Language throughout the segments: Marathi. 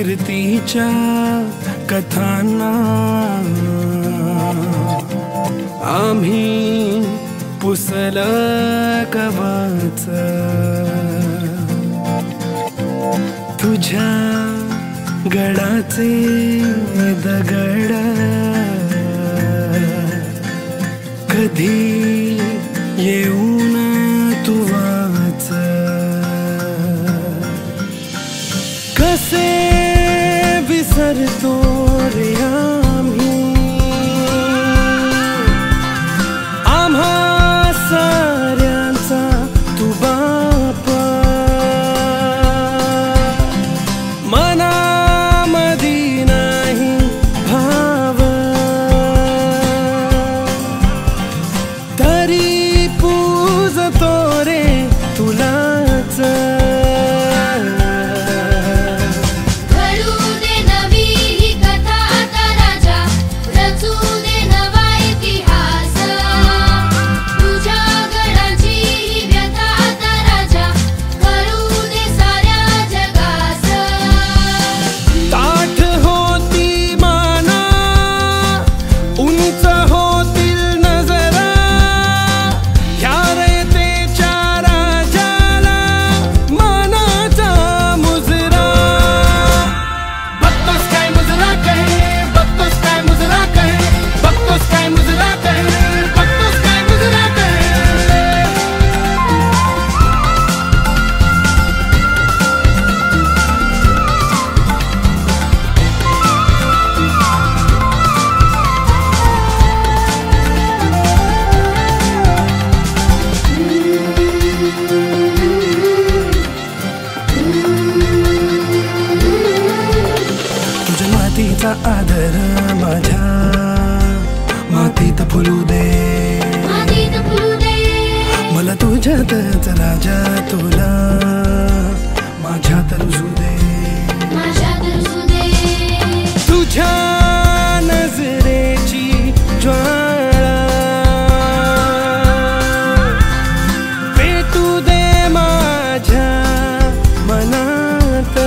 कीर्तीच्या कथांना आम्ही पुसलं कवच तुझ्या गडाचे दगड कधी येऊन तू वाच कसे विसरतो रे आम्ही आम्हा साऱ्यांचा तू बाप मनामधी नाही भाव तरी पूजतो रे तुलाच आदर माझ्या मातीत फुलू दे मला तुझ्यातच राजा तुला माझ्यात रुजू दे तुझ्या नजरेची ज्वाळा पेटू दे माझ्या मनात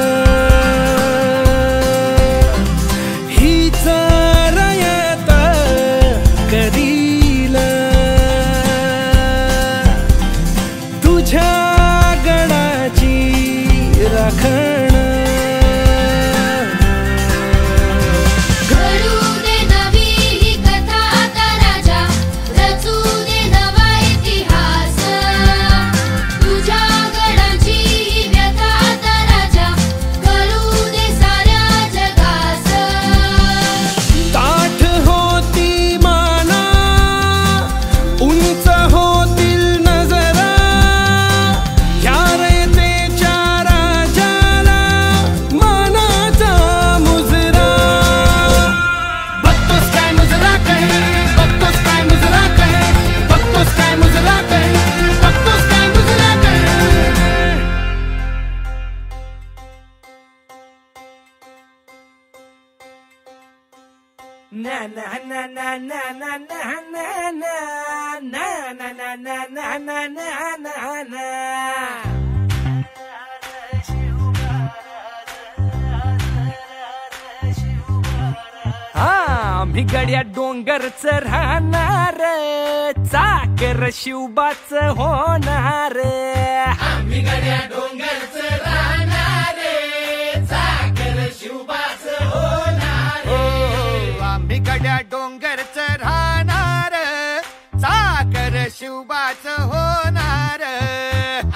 na na na na na na na na na na na na na na na na आम्ही गड्या डोंगरच राहणार चाकर शिवबाच होणार आम्ही गड्या डोंगरच राहणार चाकर शिवबाच होणार आम्ही गड्या डोंगरच राहणार चाकर शिवबाच होणार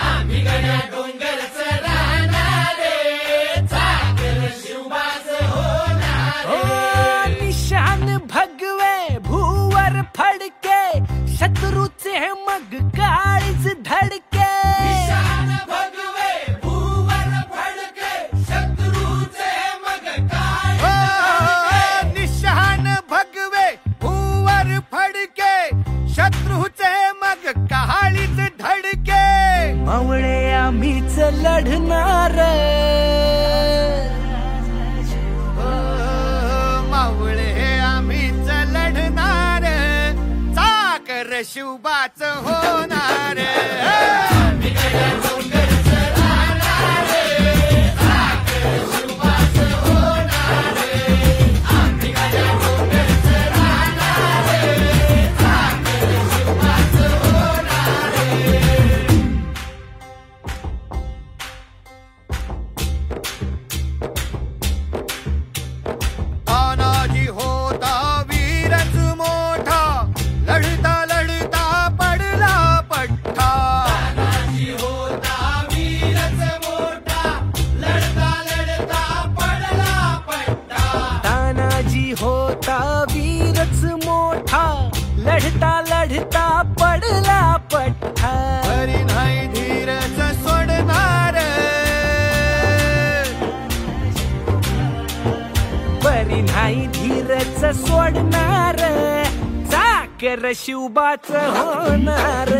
आम्ही गड्या डोंगरच राहणार चाकर शिवबाच होणार निशान भगवे भूवर फडके शत्रूचे मग काळीच धडके निशान भगवे भूवर फडके शत्रूचे मग काळीच निशान भगवे भूवर फडके शत्रूचे मग काळीच धडके मावळे आम्हीच लढणार मावळे आम्हीच लढणार चाकर शिवबाच होणार आम्ही गड्या डोंगरच राहणार चाकर शिवबाच होणार लढता लढता पडला पठ्ठा परी नाही धीरज सोडणार परी नाही धीरज सोडणार चाकर शिवबाच होणार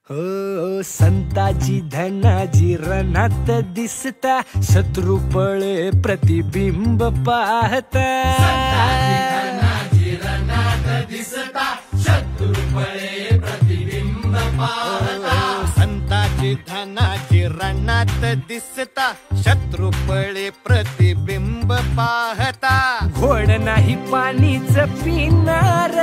हो संताजी धनाजी रणात दिसता शत्रू पळे प्रतिबिंब पाहता संताजी धनाजी रणात दिसता शत्रू पळे प्रतिबिंब पाहता घोड नाही पाणीच पिणार